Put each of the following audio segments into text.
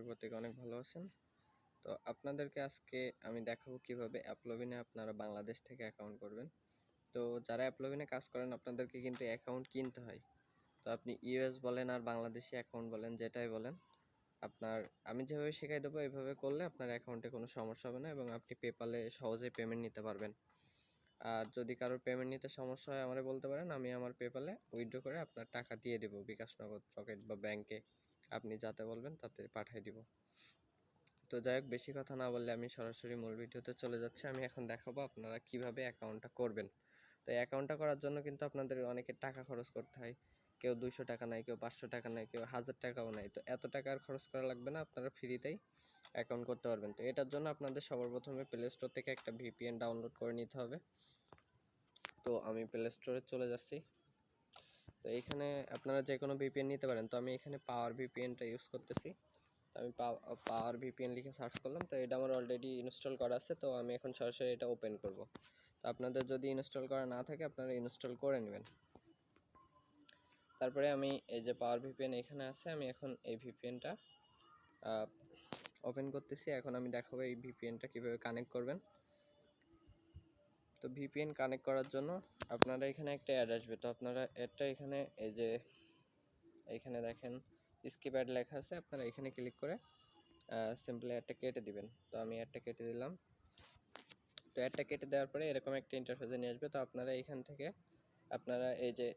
করি প্রত্যেকে অনেক ভালো আছেন। তো আপনাদেরকে আজকে আমি দেখাবো কিভাবে অ্যাপলভিনে আপনারা বাংলাদেশ থেকে অ্যাকাউন্ট করবেন। তো যারা অ্যাপলভিনে কাজ করেন আপনাদেরকে কিন্তু অ্যাকাউন্ট কিনতে হয়। তো আপনি ইউএস বলেন আর বাংলাদেশি অ্যাকাউন্ট বলেন, যেটাই বলেন, আমি যেভাবে শেখাই দেবো এইভাবে করলে আপনার অ্যাকাউন্টে কোনো সমস্যা হবে না এবং আপনি পেপালে সহজেই পেমেন্ট নিতে পারবেন। আর যদি কারোর পেমেন্ট নিতে সমস্যা হয় আমারে বলতে পারেন, আমি আমার পেপালে উইথড্র করে আপনার টাকা দিয়ে দেবো, বিকাশ, নগদ, পকেট বা ব্যাংকে আপনি যাতে বলবেন তাতে পাঠিয়ে দিব। তো যাই হোক, বেশি কথা না বললে আমি সরাসরি মূল ভিডিওতে চলে যাচ্ছি। আমি এখন দেখাবো আপনারা কিভাবে অ্যাকাউন্টটা করবেন। তো এই অ্যাকাউন্টটা করার জন্য কিন্তু আপনাদের অনেকের টাকা খরচ করতে হয়। কেউ 200 টাকা নেয়, কেউ 500 টাকা নেয়, কেউ 1000 টাকাও নেয়। তো এত টাকা আর খরচ করা লাগবে না, আপনারা ফ্রিতেই অ্যাকাউন্ট করতে পারবেন। তো এটার জন্য আপনাদের সবার প্রথমে প্লে স্টোর থেকে একটা ভিপিএন ডাউনলোড করে নিতে হবে। তো আমি প্লে স্টোরে চলে যাচ্ছি। তো এইখানে আপনারা যে কোনো ভিপিএন নিতে পারেন। তো আমি এখানে পাওয়ার ভিপিএনটা ইউজ করতেছি। আমি পাওয়ার ভিপিএন লিখে সার্চ করলাম। তো এটা আমার অলরেডি ইনস্টল করা আছে। তো আমি এখন সরাসরি এটা ওপেন করব। তো আপনাদের যদি ইনস্টল করা না থাকে আপনারা ইনস্টল করে নেবেন। তারপরে আমি এই যে পাওয়ার ভিপিএন এখানে আছে, আমি এখন এই ভিপিএনটা ওপেন করতেছি। এখন আমি দেখাবো এই ভিপিএনটা কীভাবে কানেক্ট করবেন। তো ভিপিএন কানেক্ট করার জন্য আপনারা এখানে একটা অ্যাড আসবে। তো আপনারা অ্যাডটা এখানে এই যে এখানে দেখেন স্কিপ অ্যাড লেখা আছে, আপনারা এখানে ক্লিক করে সিম্পলি অ্যাডটা কেটে দিবেন। তো আমি অ্যাডটা কেটে দিলাম। তো অ্যাডটা কেটে দেওয়ার পরে এরকম একটা ইন্টারফেসে নিয়ে আসবে। তো আপনারা এখান থেকে আপনারা এই যে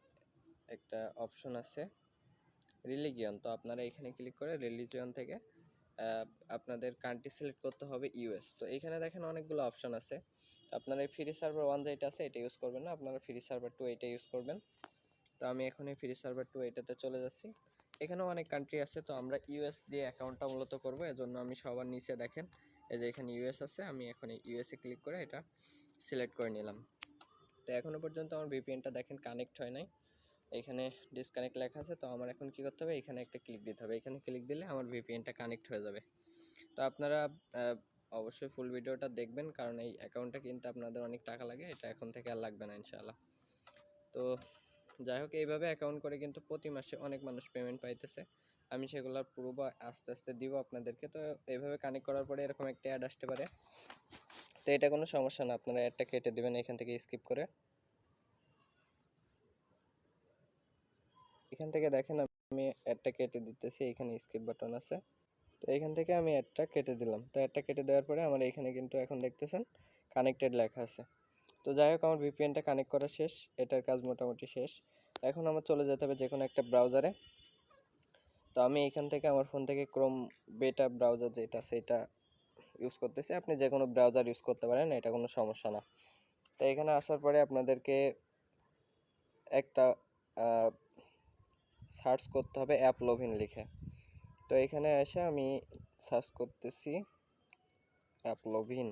একটা অপশন আছে রিলিজিয়ন, তো আপনারা এখানে ক্লিক করে রিলিজিয়ন থেকে আপনাদের কান্ট্রি সিলেক্ট করতে হবে ইউএস। তো এখানে দেখেন অনেকগুলো অপশন আছে। আপনারা এই ফ্রি সার্ভার 1 যেটা আছে এটা ইউজ করবেন না, আপনারা ফ্রি সার্ভার 2 এটা ইউজ করবেন। তো আমি এখন এই ফ্রি সার্ভার 2 এটাতে চলে যাচ্ছি। এখানেও অনেক কান্ট্রি আছে, তো আমরা ইউএস দিয়ে অ্যাকাউন্টটা মূলত করবো। এজন্য আমি সবার নিচে দেখেন এই যে এখানে ইউএস আছে, আমি এখন এই ইউএসএ ক্লিক করে এটা সিলেক্ট করে নিলাম। তো এখনও পর্যন্ত আমার ভিপিএনটা দেখেন কানেক্ট হয় নাই, এখানে ডিসকানেক্ট লেখা আছে। তো আমার এখন কী করতে হবে, এখানে একটা ক্লিক দিতে হবে। এখানে ক্লিক দিলে আমার ভিপিএনটা কানেক্ট হয়ে যাবে। তো আপনারা অবশ্যই ফুল ভিডিওটা দেখবেন, কারণ এই অ্যাকাউন্টটা কিনতে আপনাদের অনেক টাকা লাগে, এটা এখন থেকে আর লাগবে না ইনশাআল্লাহ। তো যাই হোক, এইভাবে অ্যাকাউন্ট করে কিন্তু প্রতি মাসে অনেক মানুষ পেমেন্ট পাইতেছে। আমি সেগুলোর প্রুফ আস্তে আস্তে দিব আপনাদেরকে। তো এইভাবে কানেক্ট করার পরে এরকম একটা অ্যাড আসতে পারে। তো এটা কোনো সমস্যা না, আপনারা অ্যাডটা কেটে দেবেন এখান থেকে স্কিপ করে। এখান থেকে দেখেন আমি অ্যাডটা কেটে দিতেছি, এখানে স্কিপ বাটন আছে। তো এখান থেকে আমি অ্যাডটা কেটে দিলাম। তো অ্যাডটা কেটে দেওয়ার পরে আমার এখানে কিন্তু এখন দেখতেছেন কানেক্টেড লেখা আছে। তো যাই হোক, আমার ভিপিএনটা কানেক্ট করা শেষ, এটার কাজ মোটামুটি শেষ। এখন আমার চলে যেতে হবে যে কোনো একটা ব্রাউজারে। তো আমি এখান থেকে আমার ফোন থেকে ক্রোম বেটা ব্রাউজার যেটা সেটা ইউজ করতেছি। আপনি যে কোনো ব্রাউজার ইউজ করতে পারেন, এটা কোনো সমস্যা না। তো এখানে আসার পরে আপনাদেরকে একটা সার্চ করতে হবে অ্যাপলভিন লিখে। তো এখানে এসে আমি সার্চ করতেছি অ্যাপলভিন।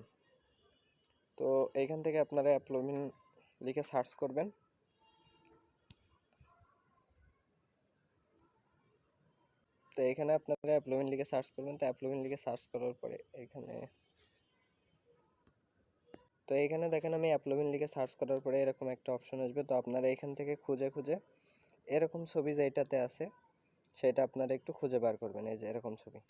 তো এইখান থেকে আপনারা অ্যাপলভিন লিখে সার্চ করবেন। তো এখানে আপনারা অ্যাপলভিন লিখে সার্চ করবেন। তো অ্যাপলভিন লিখে সার্চ করার পরে এখানে দেখেন আমি অ্যাপলভিন লিখে সার্চ করার পরে এরকম একটা অপশন আসবে। তো আপনারা এখান থেকে খুঁজে খুঁজে এরকম ছবি যেটাতে আছে সেটা আপনারা একটু খুঁজে বার করবেন, এই যে এরকম ছবি।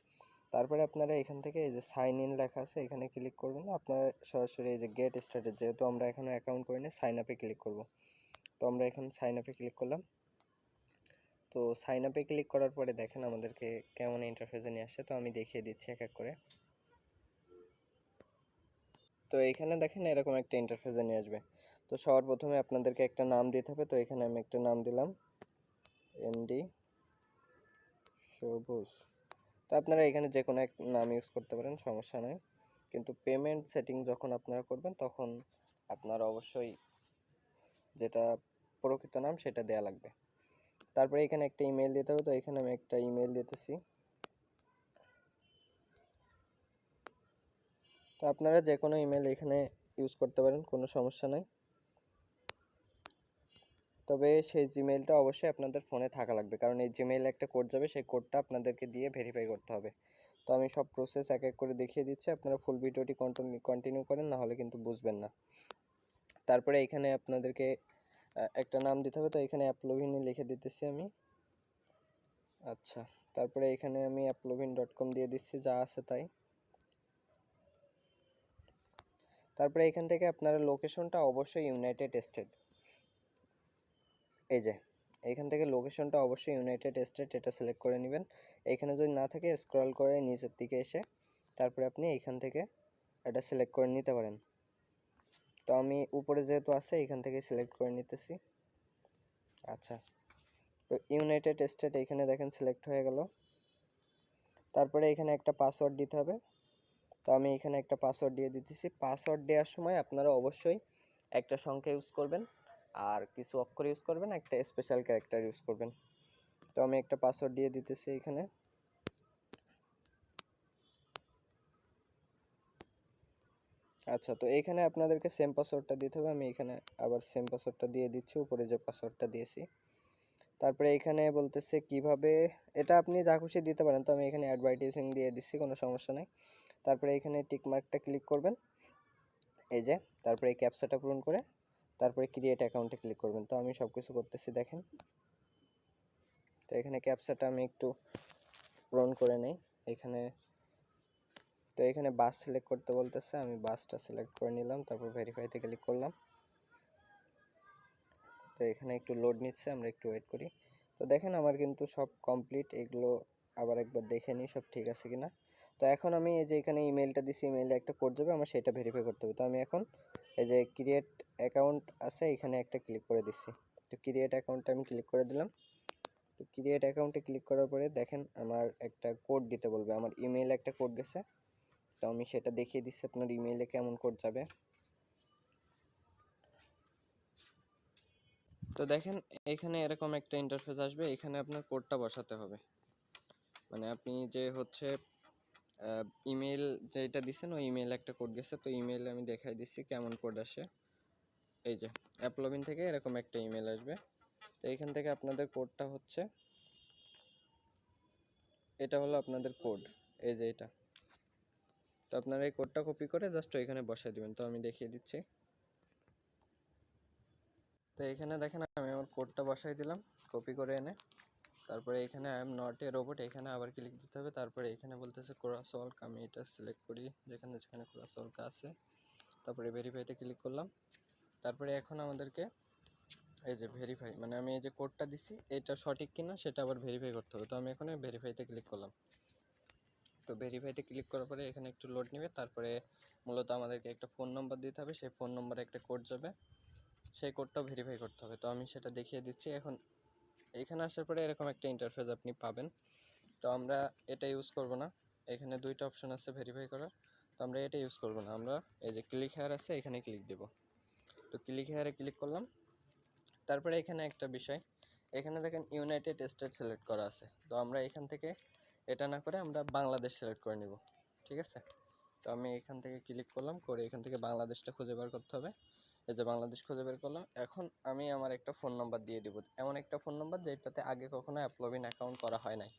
তারপরে আপনারা এখান থেকে এই যে সাইন ইন লেখা আছে এখানে ক্লিক করবেন। আপনারা সরাসরি এই যে গেট স্টার্টেড, যেহেতু আমরা এখানে অ্যাকাউন্ট করিনি, সাইন আপে ক্লিক করব। তো আমরা এখানে সাইন আপে ক্লিক করলাম। তো সাইন আপে ক্লিক করার পরে দেখেন আমাদেরকে কেমন ইন্টারফেসে নিয়ে আসে। তো আমি দেখিয়ে দিচ্ছি এক এক করে। তো এখানে দেখেন এরকম একটা ইন্টারফেসে নিয়ে আসবে। তো সবার প্রথমে আপনাদেরকে একটা নাম দিতে হবে। তো এখানে আমি একটা নাম দিলাম এমডি সবুজ। তো আপনারা এখানে যে কোনো এক নাম ইউজ করতে পারেন, সমস্যা নেই। কিন্তু পেমেন্ট সেটিং যখন আপনারা করবেন তখন আপনারা অবশ্যই যেটা প্রকৃত নাম সেটা দেয়া লাগবে। তারপরে এখানে একটা ইমেল দিতে হবে। তো এখানে আমি একটা ইমেল দিতেছি। তো আপনারা যে কোনো ইমেল এখানে ইউজ করতে পারেন, কোনো সমস্যা নেই। তবে সেই জিমেইলটা অবশ্যই আপনাদের ফোনে থাকা লাগবে, কারণ এই জিমেইলে একটা কোড যাবে, সেই কোডটা আপনাদেরকে দিয়ে ভেরিফাই করতে হবে। তো আমি সব প্রসেস এক এক করে দেখিয়ে দিচ্ছি, আপনারা ফুল ভিডিওটি কন্টিনিউ করেন, না হলে কিন্তু বুঝবেন না। তারপরে এখানে আপনাদেরকে একটা নাম দিতে হবে। তো এখানে অ্যাপলভিন লিখে দিতেছি আমি। আচ্ছা, তারপরে এখানে আমি applovin.com দিয়ে দিচ্ছি, যা আছে তাই। তারপরে এখান থেকে আপনারা লোকেশনটা অবশ্যই ইউনাইটেড স্টেট, এই যে এখান থেকে লোকেশনটা অবশ্যই ইউনাইটেড স্টেট, এটা সিলেক্ট করে নেবেন। এখানে যদি না থাকে স্ক্রল করে নিচের দিকে এসে তারপরে আপনি এখান থেকে এটা সিলেক্ট করে নিতে পারেন। তো আমি উপরে যেহেতু আছে এখান থেকে সিলেক্ট করে নিতেছি। আচ্ছা, তো ইউনাইটেড স্টেট এখানে দেখেন সিলেক্ট হয়ে গেল। তারপরে এখানে একটা পাসওয়ার্ড দিতে হবে, তো আমি এখানে একটা পাসওয়ার্ড দিয়ে দিতেছি। পাসওয়ার্ড দেওয়ার সময় আপনারা অবশ্যই একটা সংখ্যা ইউজ করবেন, আর কিছু অক্ষর ইউজ করবেন, একটা স্পেশাল ক্যারেক্টার ইউজ করবেন। তো আমি একটা পাসওয়ার্ড দিয়ে দিতেছি এখানে। আচ্ছা, তো এখানে আপনাদেরকে সেম পাসওয়ার্ডটা দিতে হবে। আমি এখানে আবার সেম পাসওয়ার্ডটা দিয়ে দিচ্ছি, উপরে যে পাসওয়ার্ডটা দিয়েছি। তারপরে এখানে বলতেছে কিভাবে, এটা আপনি যা খুশি দিতে পারেন, তো আমি এখানে অ্যাডভার্টাইজিং দিয়ে দিচ্ছি, কোনো সমস্যা নেই। তারপরে এখানে টিক মার্কটা ক্লিক করবেন, এই যে, তারপরে এই ক্যাপচাটা পূরণ করে তারপরে ক্রিয়েট অ্যাকাউন্টে ক্লিক করবেন। তো আমি সব কিছু করতেছি দেখেন। তো এখানে ক্যাপচাটা আমি একটু পূরণ করে নেই এখানে। তো এখানে বাস সিলেক্ট করতে বলতেছে, আমি বাসটা সিলেক্ট করে নিলাম, তারপর ভেরিফাইতে ক্লিক করলাম। তো এখানে একটু লোড নিচ্ছে, আমরা একটু ওয়েট করি। তো দেখেন আমার কিন্তু সব কমপ্লিট। এগুলো আবার একবার দেখে নিই সব ঠিক আছে কিনা। তো এখন আমি এই যে এখানে ইমেলটা দিছি, ইমেইলে একটা কোড যাবে, আমার সেটা ভেরিফাই করতে হবে। তো আমি এখন এই যে ক্রিয়েট অ্যাকাউন্ট আছে এখানে একটা ক্লিক করে দিচ্ছি। তো ক্রিয়েট অ্যাকাউন্টে আমি ক্লিক করে দিলাম। তো ক্রিয়েট অ্যাকাউন্টে ক্লিক করার পরে দেখেন আমার একটা কোড দিতে বলবে, আমার ইমেইলে একটা কোড গেছে। তো আমি সেটা দেখিয়ে দিচ্ছি আপনার ইমেইলে কেমন কোড যাবে। তো দেখেন এখানে এরকম একটা ইন্টারফেস আসবে, এখানে আপনার কোডটা বসাতে হবে। মানে আপনি যে হচ্ছে ইমেল যেটা দিচ্ছেন ওই ইমেইলে একটা কোড গেছে। তো ইমেইলে আমি দেখাই দিচ্ছি কেমন কোড আসে। এই যে অ্যাপলবিন থেকে এরকম একটা ইমেল আসবে। তো এইখান থেকে আপনাদের কোডটা হচ্ছে, এটা হলো আপনাদের কোড, এই যে এটা। তো আপনারা এই কোডটা কপি করে জাস্ট এখানে বসাই দিবেন। তো আমি দেখিয়ে দিচ্ছি। তো এখানে দেখেন আমি আমার কোডটা বসাই দিলাম কপি করে এনে। তারপরে এখানে I am not a robot, এখানে আবার ক্লিক দিতে হবে। তারপরে এখানে বলতেছে ক্রস ওয়াল্ক, আমি এটা সিলেক্ট করি যেখানে যেখানে ক্রস ওয়াল্ক আছে। তারপরে ভেরিফাইতে ক্লিক করলাম। তারপরে এখন আমাদেরকে এই যে ভেরিফাই, মানে আমি এই যে কোডটা দিছি এটা সঠিক কিনা সেটা আবার ভেরিফাই করতে হবে। তো আমি এখানে ভেরিফাইতে ক্লিক করলাম। তো ভেরিফাইতে ক্লিক করার পরে এখানে একটু লোড নেবে। তারপরে মূলত আমাদেরকে একটা ফোন নম্বর দিতে হবে, সেই ফোন নম্বরে একটা কোড যাবে, সেই কোডটাও ভেরিফাই করতে হবে। তো আমি সেটা দেখিয়ে দিচ্ছি। এখন এখানে আসার পরে এরকম একটা ইন্টারফেস আপনি পাবেন। তো আমরা এটা ইউজ করব না, এখানে দুইটা অপশন আছে ভেরিফাই করার। তো আমরা এটা ইউজ করব না, আমরা এই যে ক্লিক হেয়ার আছে এখানে ক্লিক দেব। তো ক্লিক হেয়ারে ক্লিক করলাম। তারপরে এখানে একটা বিষয়, এখানে দেখেন ইউনাইটেড স্টেট সিলেক্ট করা আছে। তো আমরা এখান থেকে এটা না করে আমরা বাংলাদেশ সিলেক্ট করে নিব, ঠিক আছে। তো আমি এখান থেকে ক্লিক করলাম, করে এখান থেকে বাংলাদেশটা খুঁজে বের করতে হবে। এই যে বাংলাদেশ খুঁজে বের করলাম। এখন আমি আমার একটা ফোন নাম্বার দিয়ে দিব, এমন একটা ফোন নাম্বার যেটাতে আগে কখনো অ্যাপলবিন অ্যাকাউন্ট করা হয় নাই,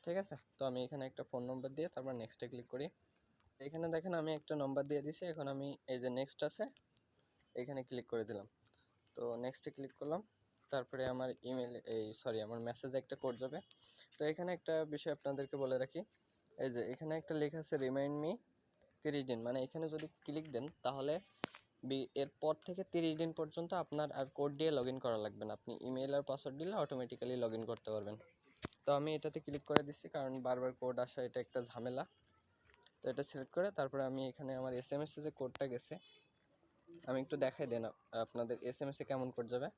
ঠিক আছে। তো আমি এখানে একটা ফোন নাম্বার দিয়ে তারপর নেক্সটে ক্লিক করি। এখানে দেখেন আমি একটা নাম্বার দিয়ে দিছি। এখন আমি এই যে নেক্সট আছে এখানে ক্লিক করে দিলাম। তো নেক্সটে ক্লিক করলাম। তারপরে আমার আমার মেসেজে একটা কোড যাবে। তো এখানে একটা বিষয় আপনাদেরকে বলে রাখি, এই যে এখানে একটা লেখা আছে রিমাইন্ড মি 30 দিন, মানে এখানে যদি ক্লিক দেন তাহলে এরপর থেকে 30 দিন পর্যন্ত আপনার আর কোড দিয়ে লগ ইন করা লাগবে না, আপনি ইমেল আর পাসওয়ার্ড দিলে অটোমেটিক্যালি লগ ইন করতে পারবেন। তো আমি এটাতে ক্লিক করে দিচ্ছি, কারণ বারবার কোড আসা এটা একটা ঝামেলা। তো এটা সিলেক্ট করে তারপরে আমি এখানে আমার এসএমএসে যে কোডটা গেছে আমি একটু দেখাই দেন আপনাদের এসএমএসে কেমন কোড যাবে।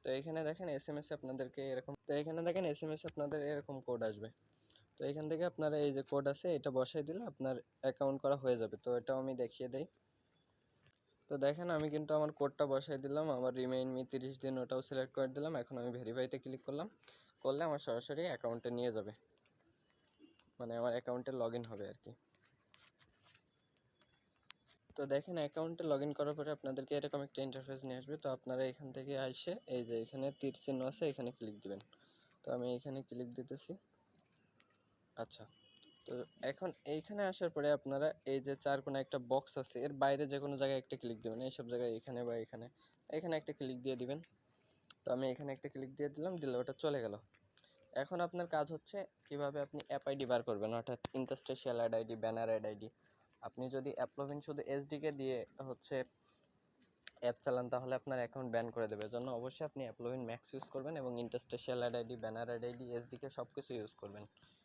তো এখানে দেখেন এসএমএসে আপনাদেরকে এরকম, তো এখানে দেখেন এসএমএসে আপনাদের এরকম কোড আসবে। তো এখান থেকে আপনারা এই যে কোড আছে এটা বসাই দিলে আপনার অ্যাকাউন্ট করা হয়ে যাবে। তো এটাও আমি দেখিয়ে দেই। তো দেখেন আমি কিন্তু আমার কোডটা বসাই দিলাম, আমার রিমাইন্ড মি 30 দিন ওটাও সিলেক্ট করে দিলাম। এখন আমি ভেরিফাইতে ক্লিক করলাম, করলে আমার সরাসরি অ্যাকাউন্টে নিয়ে যাবে, মানে আমার অ্যাকাউন্টে লগ ইন হবে আর কি। তো দেখেন অ্যাকাউন্টে লগ ইন করার পরে আপনাদেরকে এরকম একটা ইন্টারফেস নিয়ে আসবে। তো আপনারা এখান থেকে আসে এই যে এখানে তীর চিহ্ন আছে এখানে ক্লিক দিবেন। তো আমি এখানে ক্লিক দিতেছি। আচ্ছা, তো এখন এইখানে আসার পরে আপনারা এই যে চার কোণে একটা বক্স আছে, এর বাইরে যে কোনো জায়গায় একটা ক্লিক দিবেন, এইসব জায়গায় এখানে বা এখানে, এখানে একটা ক্লিক দিয়ে দিবেন। তো আমি এখানে একটা ক্লিক দিয়ে দিলাম, দিলে ওটা চলে গেল। এখন আপনার কাজ হচ্ছে কিভাবে আপনি অ্যাপ আইডি বার করবেন, অর্থাৎ interstitial ad ID, banner ad ID. আপনি যদি অ্যাপলোভিন শুধু এসডিকে দিয়ে হচ্ছে অ্যাপ চালান তাহলে আপনার অ্যাকাউন্ট ব্যান করে দেবে। জন্য অবশ্যই আপনি অ্যাপলোভিন ম্যাক্স ইউজ করবেন এবং interstitial ad ID, banner ad ID, SDK সব কিছু ইউজ করবেন,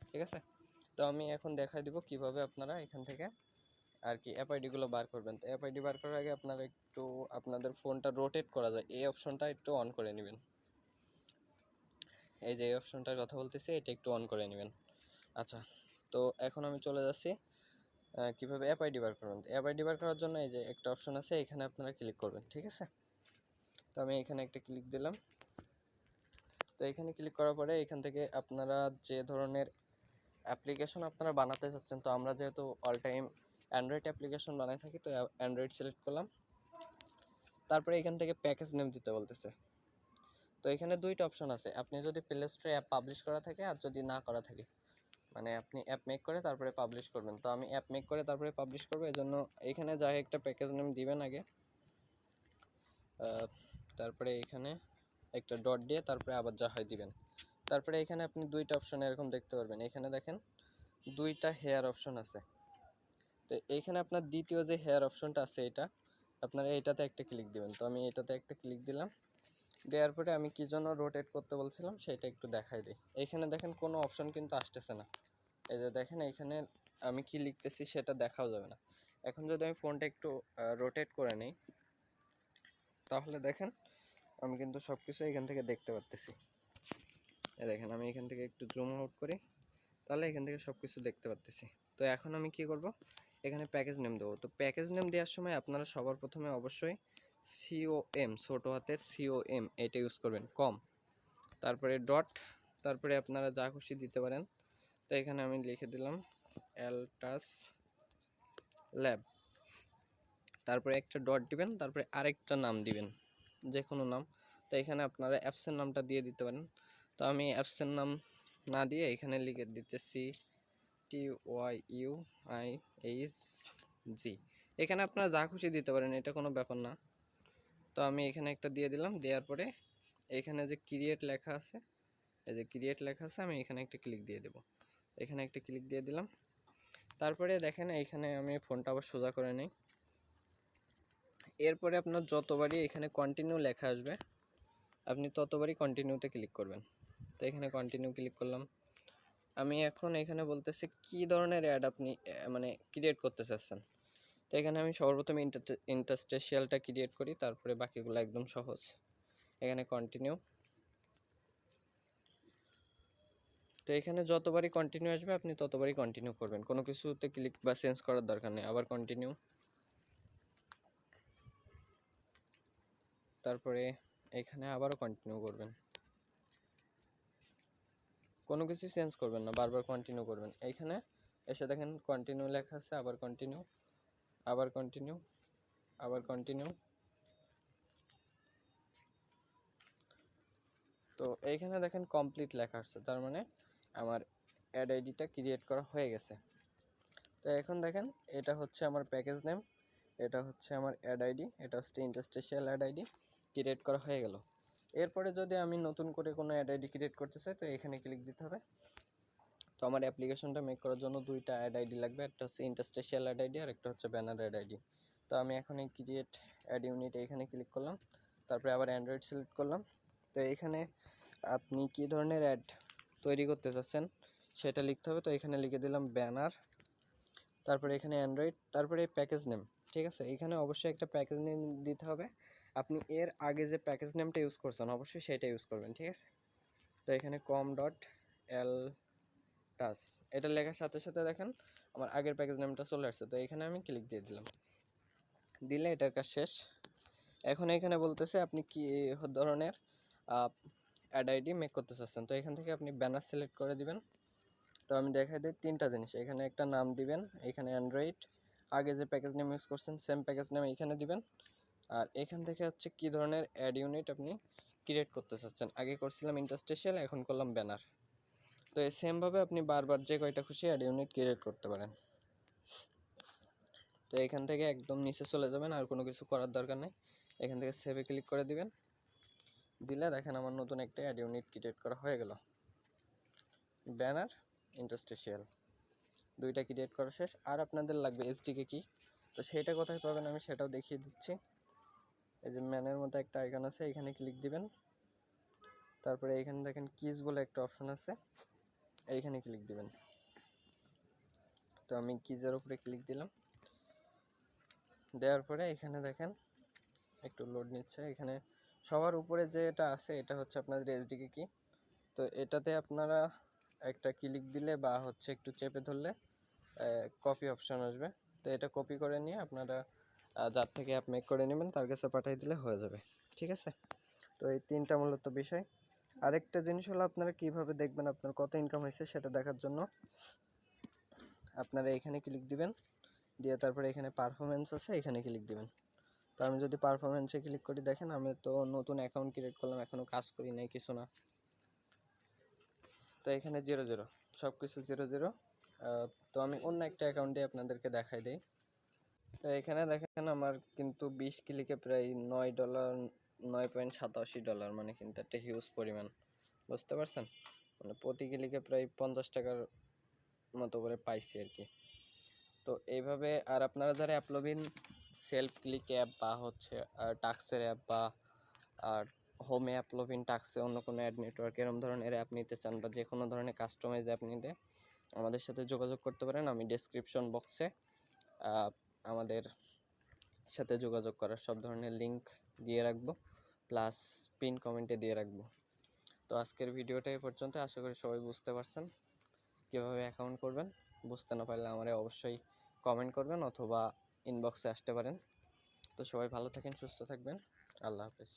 ঠিক আছে? তো আমি এখন দেখাই দিব কিভাবে আপনারা এখান থেকে আর কি অ্যাপ আইডিগুলো বার করবেন। তো অ্যাপ আইডি বার করার আগে আপনারা একটু আপনাদের ফোনটা রোটেট করা যায়, এই অপশনটা একটু অন করে নেবেন। এই যে এই অপশনটার কথা বলতেছি, এটা একটু অন করে নেবেন। আচ্ছা, তো এখন আমি চলে যাচ্ছি কীভাবে অ্যাপ আইডি বার করবেন। অ্যাপ আইডি বার করার জন্য এই যে একটা অপশন আছে, এখানে আপনারা ক্লিক করবেন, ঠিক আছে? তো আমি এখানে একটা ক্লিক দিলাম। তো এখানে ক্লিক করার পরে এখান থেকে আপনারা যে ধরনের অ্যাপ্লিকেশন আপনারা বানাতে চাচ্ছেন, তো আমরা যেহেতু অল টাইম অ্যান্ড্রয়েড অ্যাপ্লিকেশন বানাই থাকি, তো অ্যান্ড্রয়েড সিলেক্ট করলাম। তারপরে এখান থেকে প্যাকেজ নেম দিতে বলতেছে। তো এখানে দুইটা অপশন আছে, আপনি যদি প্লে স্টোরে অ্যাপ পাবলিশ করা থাকে আর যদি না করা থাকে, মানে আপনি অ্যাপ মেক করে তারপরে পাবলিশ করবেন। তো আমি অ্যাপ মেক করে তারপরে পাবলিশ করবো, এই জন্য এখানে যাই একটা প্যাকেজ নেম দিবেন আগে, তারপরে এখানে একটা ডট দিয়ে তারপরে আবার যা হয় দিবেন। তারপরে এখানে আপনি দুইটা অপশন এরকম দেখতে পারবেন, এখানে দেখেন দুইটা হেয়ার অপশন আছে। তো এইখানে আপনার দ্বিতীয় যে হেয়ার অপশনটা আছে, এটা আপনারা এইটাতে একটা ক্লিক দিবেন। তো আমি এটাতে একটা ক্লিক দিলাম, দেওয়ার পরে আমি কী জন্য রোটেট করতে বলছিলাম সেটা একটু দেখাই দিই। এইখানে দেখেন কোনো অপশন কিন্তু আসতেছে না, এই যে দেখেন এইখানে আমি কি লিখতেছি সেটা দেখাও যাবে না। এখন যদি আমি ফোনটা একটু রোটেট করে নিই, তাহলে দেখেন আমি কিন্তু সব কিছু এখান থেকে দেখতে পারতেছি। দেখেন আমি এখান থেকে একটু জুম আউট করি, তাহলে এখান থেকে সব কিছু দেখতে পারতেছি। তো এখন আমি কি করব, এখানে প্যাকেজ নেম দেবো। তো প্যাকেজ নেম দেওয়ার সময় আপনারা সবার প্রথমে অবশ্যই COM, ছোটো হাতের COM এটা ইউজ করবেন, কম, তারপরে ডট, তারপরে আপনারা যা খুশি দিতে পারেন। তো এখানে আমি লিখে দিলাম অ্যালটাস ল্যাব, তারপরে একটা ডট দিবেন, তারপরে আরেকটা নাম দিবেন, যে কোনো নাম। তো এখানে আপনারা অ্যাপসের নামটা দিয়ে দিতে পারেন। তো আমি অ্যাপসের নাম না দিয়ে এখানে লিখে দিতেছি TYUIHG। এখানে আপনারা যা খুশি দিতে পারেন, এটা কোনো ব্যাপার না। তো আমি এখানে একটা দিয়ে দিলাম, দেওয়ার পরে এখানে যে ক্রিয়েট লেখা আছে, এই যে ক্রিয়েট লেখা আছে, আমি এখানে একটা ক্লিক দিয়ে দেব। এখানে একটা ক্লিক দিয়ে দিলাম। তারপরে দেখেন এইখানে আমি ফোনটা আবার সোজা করে নিই। এরপরে আপনার যতবারই এখানে কন্টিনিউ লেখা আসবে আপনি ততবারই কন্টিনিউতে ক্লিক করবেন। তো এখানে কন্টিনিউ ক্লিক করলাম। আমি এখন এখানে বলতেছি কি ধরনের অ্যাড আপনি মানে ক্রিয়েট করতে চাচ্ছেন। তো এখানে আমি সর্বপ্রথমে ইন্টারস্টেশিয়ালটা ক্রিয়েট করি, তারপরে বাকিগুলো একদম সহজ। এখানে কন্টিনিউ। তো এখানে যতবারই কন্টিনিউ আসবে আপনি ততবারই কন্টিনিউ করবেন, কোনো কিছুতে ক্লিক বা চেঞ্জ করার দরকার নেই। আবার কন্টিনিউ, তারপরে এখানে আবারও কন্টিনিউ করবেন, কোনো কিছু চেঞ্জ করবেন না, বারবার কন্টিনিউ করবেন। এইখানে এসে দেখেন কন্টিনিউ লেখা আছে, আবার কন্টিনিউ, আবার কন্টিনিউ, আবার কন্টিনিউ। তো এইখানে দেখেন কমপ্লিট লেখা আসছে, তার মানে আমার অ্যাড আইডিটা ক্রিয়েট করা হয়ে গেছে। তো এখন দেখেন এটা হচ্ছে আমার প্যাকেজ নেম, এটা হচ্ছে আমার অ্যাড আইডি, এটা হচ্ছে ইন্টারস্টেশিয়াল অ্যাড আইডি ক্রিয়েট করা হয়ে গেল। এরপরে যদি আমি নতুন করে কোনো অ্যাড আইডি ক্রিয়েট করতে চাই, তো এখানে ক্লিক দিতে হবে। তো আমার অ্যাপ্লিকেশনটা মেক করার জন্য দুইটা অ্যাড আইডি লাগবে, একটা হচ্ছে ইন্টারস্টেশিয়াল অ্যাড আইডি আর একটা হচ্ছে ব্যানার অ্যাড আইডি। তো আমি এখন এই ক্রিয়েট অ্যাড ইউনিট এখানে ক্লিক করলাম, তারপরে আবার অ্যান্ড্রয়েড সিলেক্ট করলাম। তো এখানে আপনি কী ধরনের অ্যাড তৈরি করতে চাচ্ছেন সেটা লিখতে হবে। তো এখানে লিখে দিলাম ব্যানার, তারপরে এখানে অ্যান্ড্রয়েড, তারপরে প্যাকেজ নেম, ঠিক আছে? এখানে অবশ্যই একটা প্যাকেজ নেম দিতে হবে, আপনি এর আগে যে প্যাকেজ নেমটা ইউজ করছেন অবশ্যই সেটা ইউজ করবেন, ঠিক আছে? তো এখানে com.l টাস এটা লেখার সাথে সাথে দেখেন আমার আগের প্যাকেজ নেমটা চলে আসছে। তো এখানে আমি ক্লিক দিয়ে দিলাম, দিলে এটার কাজ শেষ। এখন এখানে বলতেছে আপনি কি ধরনের অ্যাড আইডি মেক করতে চাচ্ছেন। তো এখান থেকে আপনি ব্যানার সিলেক্ট করে দিবেন। তো আমি দেখাই দিই তিনটা জিনিস, এখানে একটা নাম দিবেন, এখানে অ্যান্ড্রয়েড, আগে যে প্যাকেজ নেম ইউজ করছেন সেম প্যাকেজ নেম এইখানে দিবেন, আর এখান থেকে হচ্ছে কি ধরনের অ্যাড ইউনিট আপনি ক্রিয়েট করতে চাচ্ছেন। আগে করছিলাম ইন্টারস্টেশিয়াল, এখন করলাম ব্যানার। তো এই সেমভাবে আপনি বারবার যে কয়টা খুশি অ্যাড ইউনিট ক্রিয়েট করতে পারেন। তো এখান থেকে একদম নিচে চলে যাবেন, আর কোনো কিছু করার দরকার নেই। এখান থেকে সেভে ক্লিক করে দিবেন, দিলে দেখেন আমার নতুন একটা অ্যাড ইউনিট ক্রিয়েট করা হয়ে গেল। ব্যানার, ইন্টারস্টিশিয়াল, দুইটা ক্রিয়েট করা শেষ। আর আপনাদের লাগবে এসডিকে কি, তো সেটা কোথায় পাবেন আমি সেটাও দেখিয়ে দিচ্ছি। এই যে ম্যানের মধ্যে একটা আইকন আছে, এখানে ক্লিক দিবেন। তারপরে এইখানে দেখেন কিজ বলে একটা অপশন আছে, এইখানে ক্লিক দিবেন। তো আমি কিজের উপরে ক্লিক দিলাম, দেওয়ার পরে এখানে দেখেন একটু লোড নিচ্ছে। এখানে সবার উপরে যেটা আছে এটা হচ্ছে আপনাদের এসডিকে কি। তো এটাতে আপনারা একটা ক্লিক দিলে বা হচ্ছে একটু চেপে ধরলে কপি অপশন আসবে। তো এটা কপি করে নিয়ে আপনারা যার থেকে অ্যাপ মেক করে নেবেন তার কাছে পাঠিয়ে দিলে হয়ে যাবে, ঠিক আছে। তো এই তিনটা মূলত বিষয়। আরেকটা জিনিস হলো আপনারা কিভাবে দেখবেন আপনার কত ইনকাম হয়েছে সেটা দেখার জন্য আপনারা এখানে ক্লিক দিবেন, দিয়ে তারপরে এখানে পারফরমেন্স আছে, এখানে ক্লিক দিবেন। তো আমি যদি পারফরমেন্সে ক্লিক করি, দেখেন আমি তো নতুন অ্যাকাউন্ট ক্রিয়েট করলাম, এখনও কাজ করি নাই কিছু না। তো এখানে 0 0 সব কিছু 0 0। তো আমি অন্য একটা অ্যাকাউন্টে আপনাদেরকে দেখাই দিই। তো এখানে দেখেন আমার কিন্তু 20 ক্লিকে প্রায় $9, $9.87, মানে কিন্তু একটা হিউজ পরিমাণ, বুঝতে পারছেন। মানে প্রতি ক্লিকে প্রায় 50 টাকার মতো করে পাইছি আর কি। তো এইভাবে আর আপনারা যারা অ্যাপলবিন সেলফ ক্লিক অ্যাপ বা হচ্ছে টাক্সের অ্যাপ বা আর হোমে অ্যাপলবিন টাক্সে অন্য কোনো অ্যাড নেটওয়ার্ক এরকম ধরনের অ্যাপ নিতে চান বা যে কোনো ধরনের কাস্টমাইজ অ্যাপ নিতে আমাদের সাথে যোগাযোগ করতে পারেন। আমি ডেসক্রিপশন বক্সে আমাদের সাথে যোগাযোগ করার সব ধরনের লিঙ্ক দিয়ে রাখবো, প্লাস পিন কমেন্টে দিয়ে রাখবো। তো আজকের ভিডিওটা এই পর্যন্ত, আশা করি সবাই বুঝতে পারছেন কীভাবে অ্যাকাউন্ট করবেন। বুঝতে না পারলে আমারে অবশ্যই কমেন্ট করবেন অথবা ইনবক্সে আসতে পারেন। তো সবাই ভালো থাকেন, সুস্থ থাকবেন, আল্লাহ হাফেজ।